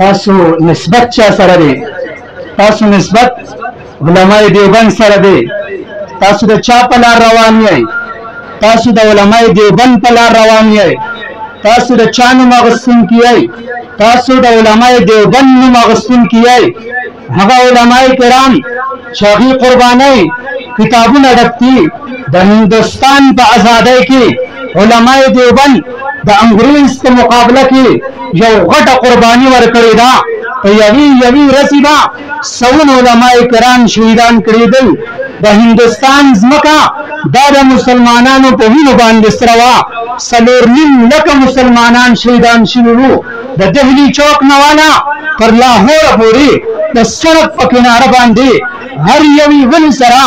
تاسو نسبت چا سره دی؟ تاسو نسبت علماء دیوبند سره دی. تاسو د چا په لار روان یئ؟ تاسو د علماء دیوبند په لار روان یئ. تاسو د چا نوم اخیستونکي یئ؟ تاسو د علماء دیوبند نوم اخیستونکي یئ. هغه علماء کرام چې هغې قربانۍ کتابونه ډک دي. د هندوستان په ازادۍ کې علماء دیوبند د انګریز په مقابله کې یو غټه قرباني ورکړې ده. په یوې ورځې به سوونه علماء کرام شهیدان کړېدل. د هندوستان ځمکه دا د مسلمانانو په وینو باندې سره وه. 4.5 لکه مسلمانان شهیدان شوي وو. د دهلي چوک نه والا تر لاهوره پورې د سړک په کناره باندې هر یوې ونې سره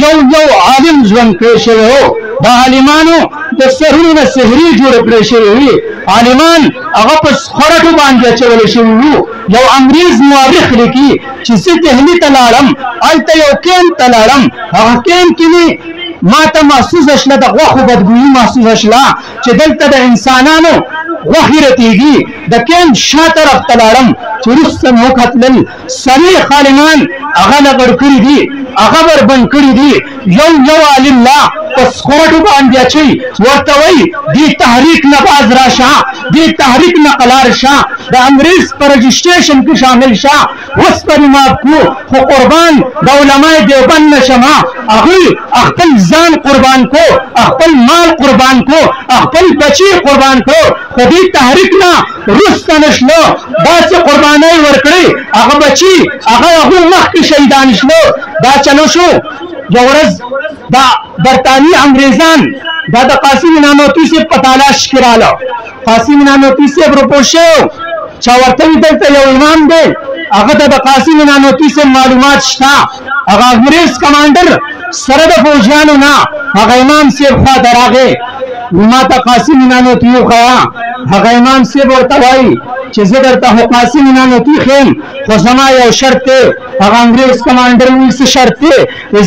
یو عالم ژوند کړی شوی و. د عالمانو د سرونو نه سحرې جوړې کړې شوې وې. عالمان هغه په خرټو باندې اچولی شوي وو. یو انګریز مورخ لیکي چې زه دهلي ته لاړم، هلته یو کیمپ ته لاړم. هغه کیمپ کې مې ما ته محسوسه شله د غوښو بدبویي محسوسه شله چې دلته د انسانانو غوښې راتېږي. د کیمپ شا طرف ته لاړم چې وروسته مې وکتلل 4 عالمان هغه لګړ کړي دي، هغه بربند کړي دي. یو عالم لا په سکوټو باندې اچوي، ورته وایي دې تحریک نه باز راشه، دې تحریک نه قلار شه، د انګریز په رجسټریشن کې شامل شه. اوس پرې مات کړو خو قربان د علماء دیوبند نه شمه. هغوی خپل ځان قربان کو، خپل مال قربان کو، خپل بچي قربان کو، خو دې تحریک نه وروسته نه شلو. داسې قربانۍ ورکړې هغه بچي هغه مخکې شهیدان شلو. دا چلو شو. یو ورځ دا برطانوي انګریزان دا د قاسم نانوتي صاحب په تلاش کې راله. قاسم نانوتي صاحب راپور شو چا ورته وي دلته یو امام دی، هغه ته د قاسم نانوتي صاحب معلومات شته. هغه انګریز کمانډر سره د فوجیانو نه هغه امام صاحب خواته راغی. ما ته قاسم نانوتي وښیه. هغه امام صاحب ورته وایي چې زه درته خو قاسم نانوتي ښیم، خو زما یو شرط دی. هغه انګریز کمانډر وایي څه شرط دی؟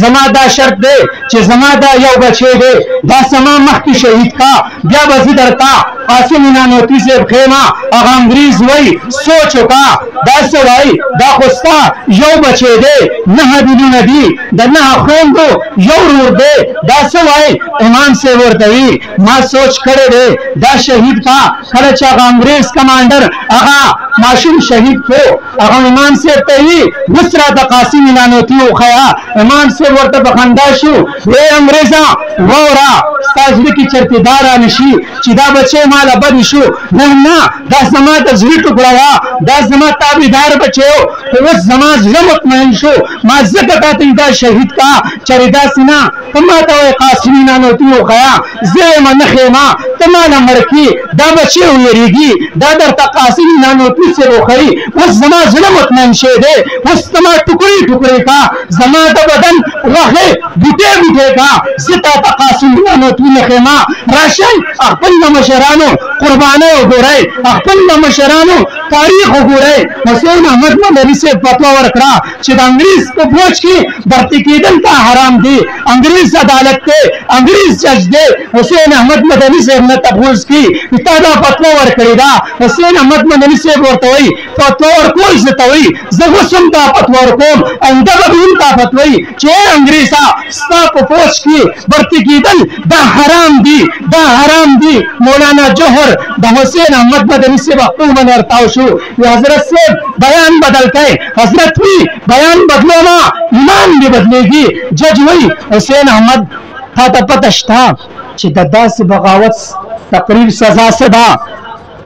زما دا شرط دی چې زما دا یو بچی دی، دا زما مخکې شهید کا، بیا به زه درته قاسم نانوتي صاحب ښیمه. هغه انګریز وایي سوچ وکړه، دا څه وایي؟ دا خو ستا یو بچی دی، 9 بیلونه دي، د 9 خویندو یو ورور دی، دا څه وایي؟ امام صاحب ورته وایي ما سوچ کړی دی دا شهید کا. کله چې هغه انګریز کمانډر هغه ماشوم شهید کړو، هغه امام صاحب ته وایي اوس راته قاسم نانوتي وښیه. امام صاحب ورته په خندا شو، ای انګریزه واوره ستا زړه کې چرته دا رانه شي چې دا بچی ماله بد شو. نه دا زما د زړه ټوکړه وه، دا زما تابعدار بچی و، خو اوس زما زړه مطمئن شو. ما ځکه تا ته دا شهید کا. چرې داسې نه ته ما ته وایې قاسم نانوتي وښیه، زه یې نه ښیمه، ته ماله مړ کړي، دا بچی ویرېږي، دا درته قاسم نانوتي صاحب وښیي. اوس زما زړه مطمئن شوی دی، اوس ته ما ټوکړې کا، زما د بدن غوښې بوټې کا، زه تا ته قاسم نانوتي نه ښیمه. راشئ خپل د مشرانو قربانۍ وګورئ، خپل د مشرانو تاریخ وګورئ. حسین احمد مدني صاحب فتوا ورکړه چې د انګریز په فوج کې بھرتی کېدل ته حرام دي، انګریز عدالت دی، انګریز جج دی. حسین احمد مدني صاحب نه تپوس کی تا دا فتوا ورکړې ده. حسین احمد مدني صاحب ورته وایي فتوا ورکول زه ته وایي زه اوس هم دا فتوا ورکوم، آینده به هم تا فتوا وایي چې انګریزه ستا په فوج کې بھرتی کېدل دا حرام دي، دا حرام دي. مولانا جوهر د حسین احمد مدني صاحب خپل باندې ورتاو شو، وی حضرت صاحب بیان بدل کړئ. حضرت وی بیان بدلومه ایمان دې بدلېږي. جج وایي حسین احمد تا ته پته شته چې د داسې بغاوت تقریر سزا څه ده؟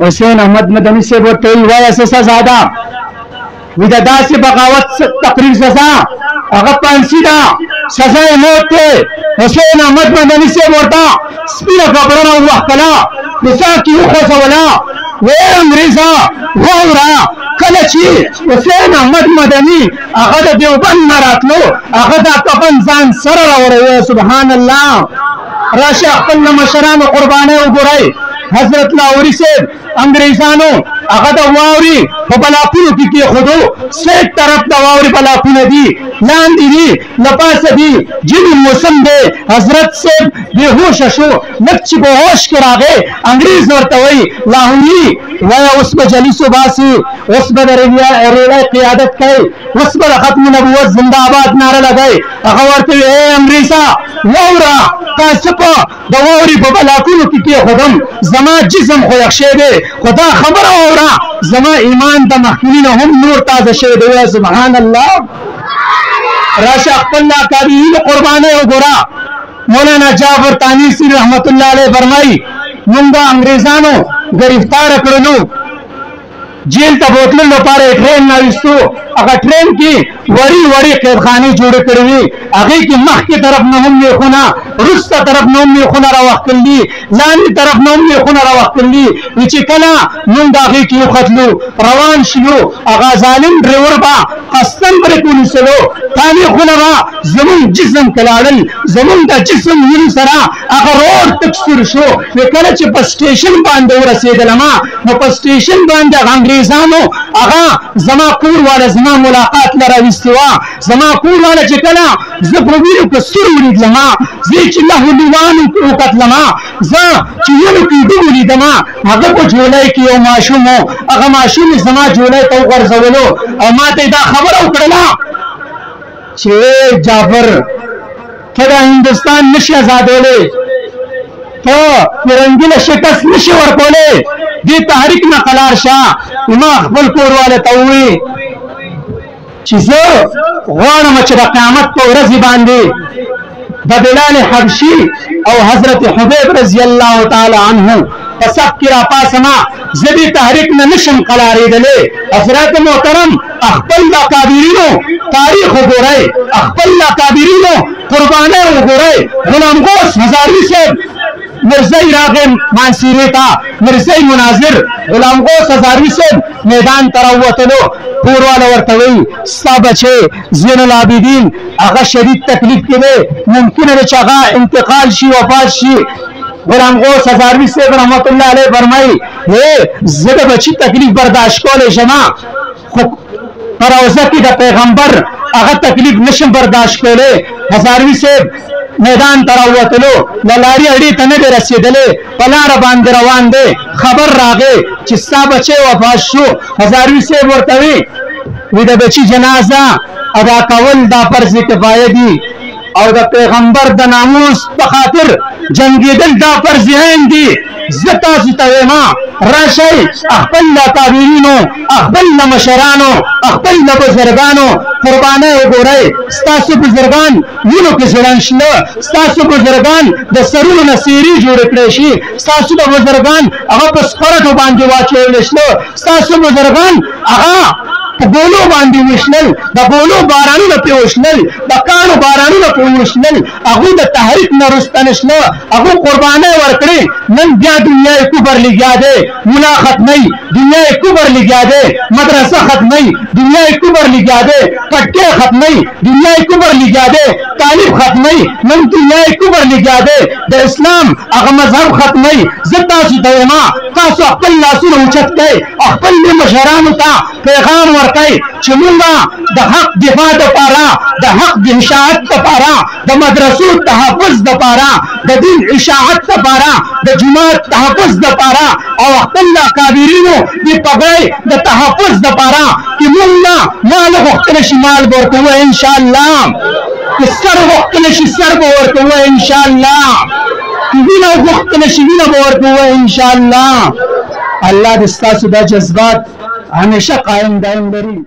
حسین احمد مدني صاحب ورته وایي وایه څه سزا ده؟ وی د داسې بغاوت تقریر سزا هغه پانسي ده، سزا یې موت دی. حسین احمد مدني صاحب ورته سپینه کپړه راووښتله، کوڅه کې وخوځوله. وی انګریزه واوره کله چې حسین احمد مدني هغه د دیوبند نه راتلو، هغه دا کفن ځان سره راوړی. سبحان الله. راشه خپل مشرانو قربانۍ وګورئ. حضرت لاهوري صاحب انګریزانو هغه د واوري په بلاکونو کې خودو سیټ طرف د واوري بلاکونه دي لاندې دي لپاسه دي جنی موسم دی حضرت صاحب بهوش شو لک چې په هوش کې راغی انګريز ورته وایي لاهوري وای اوس به جلیسو باسي اوس به د ریلای قیادت کوي اوس به د ختم نبوت زنده آباد ناره لګوي هغه ورته وایي اے انګریزا واوره تاسو په د واوري په بلاکونو کې خودم زما جسم خو یخ شوی دی خو دا خبره واوره زما ایمان د مخکینینو هم نور تازه شوی دی سبحان الله راشه خپل اکابرین قربانه وګوره مولانا جعفر تانیسی رحمت الله علیه فرمایي موږ انګریزانو گرفتار کړلو جیل ته بوتلو لپاره ټرین ناوستو هغه ټرین کې وړي وړي قیدخانې جوړې کړې وي هغې کې مخکې طرف نه هم میخونه وروسته طرف نه هم میخونه راوښتل دي لاندې طرف نه هم میخونه راوښتل دي چې کله موږ هغې کې وختلو روان شلو هغه ظالم ډریور به قصدن بریک ونیسلو تا میخونه به زمونږ جسم کې لاړل زمونږ د جسم وینو سره هغه روډ تک سور شو کله چې په سټیشن باندې ورسېدلمه نو په سټیشن باندې هغه انګریزانو هغه زما کور والا زما ملاقات لره وستوا زما کور والا چې کله زه په وینو کې سور ولیدلما زه چې له لیوانو وکتلما زه چې وینو کې ډوب ولیدما هغه په جولای کې یو ماشوم هغه ماشوم زما جولای ته وغورځولو او ما ته دا خبره وکړله چې جعفر ته دا هندوستان نشي ازادولی ته فرنګي له شکست نشي ورکولی دې تحریک نه قلار شه ما خپل کورواله ته ووایي چې زه غواړم چې د قیامت په ورځې باندې د بلال حبشي او حضرت حبیب رضی الله تعالی عنه په صف کې راپاسما زه دې تحریک نه نشم قلارېدلی حضرت محترم خپل د اکابرینو تاریخ وګورئ خپل د اکابرینو قربانۍ وګورئ غلام غوث هزاروي صاحب مرزائی راغم مانسیری تا مرزائی مناظر غلام غوث هزاروي صاحب میدان تراوتلو پورواله ورتوي ستا بچه زین العابدین هغه شدید تکلیف کې دی ممکنه ده چې هغه انتقال شي وفات شي غلام غوث هزاروي صاحب رحمت الله علیه فرمایي زه د بچي تکلیف برداشت کولی شم خو په روضه کې د پیغمبر هغه تکلیف نشم برداشت کولی هزاروي صاحب میدان تراوتلو لاری اړې ته نه دی رسېدلی په لاره باندې روان دی خبر راغی چې ستا بچی وفات شو هزاروي صاحب ورته وي د بچي جنازه ادا کول دا فرض کفایه دي او د پیغمبر د ناموس په خاطر جنګېدل دا فرض عین دي زه تاسو ته وایم راشئ خپل د اکابرینو خپل د مشرانو خپل د بزرګانو قربانۍ وګورئ ستاسو بزرګان وینو کې زړن شله ستاسو بزرګان د سرونو نه سیرې جوړې کړی شي ستاسو د بزرګان هغه په سپرټو باندې واچولی شله ستاسو بزرګان هغه په ګولو باندې وشلل د ګولو بارانونه پرې وشلل د کاڼو بارانونه پرې وشلل هغوی د تحریک نه رسته نه شله هغوی قربانۍ ورکړې نن بیا دنیای کفر لګیا دی ملا ختمی دنیای کفر لګیا دی مدرسه ختمی دنیای کفر لګیا دی پټکې ختمی دنیای کفر لګیا دی طالب ختمی نن دنیای کفر لګیا دی د اسلام هغه مذهب ختمی زه تاسو ته وایم تاسو خپل لاسونه اوچت کړئ خپل مشرانو ته پیغام ورکړئ چې موږ د حق دفاع دپاره د حق د اشاعت دپاره د مدرسو تحفظ دپاره د دین اشاعت دپاره د جماعت تحفظ دپاره او خپل د اکابرینو د پګړۍ د تحفظ دپاره چې موږ نه مال غوښتلی شي مال به ورکوو انشاءالله که سر غوښتلی شي سر به ورکوو انشاءالله که وینه غوښتلی شي وینه به ورکوو انشاءالله الله دې ستاسو دا جذبات همیشه قائم دائم لري